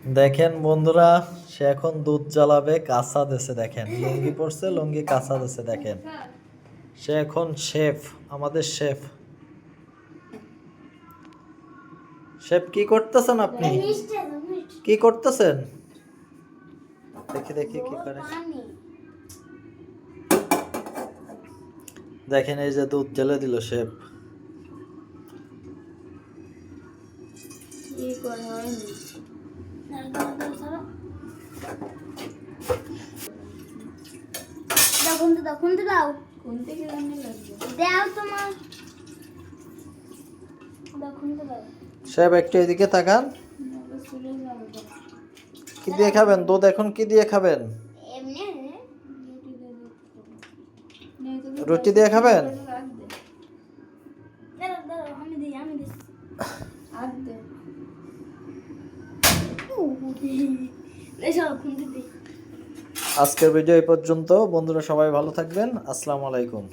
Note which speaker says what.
Speaker 1: দেখেন বন্ধুরা, সে এখন দুধ জ্বালাবে, কাঁচা দেশে দেখেন লুঙ্গি পরছে, লুঙ্গি কাঁচা দেশে দেখেন। সে এখন শেফ, আমাদের শেফ। শেফ কি করতেছেন আপনি? কি করতেছেন? দেখি দেখি কি করে। দেখেন এই যে দুধ জ্বেলে দিল শেফ। শেফ একটু এদিকে তাকান। কি দিয়ে খাবেন দুধ? এখন কি দিয়ে খাবেন? রুটি দিয়ে খাবেন? আজকের ভিডিও এই পর্যন্ত। বন্ধুরা সবাই ভালো থাকবেন। আসসালামু আলাইকুম।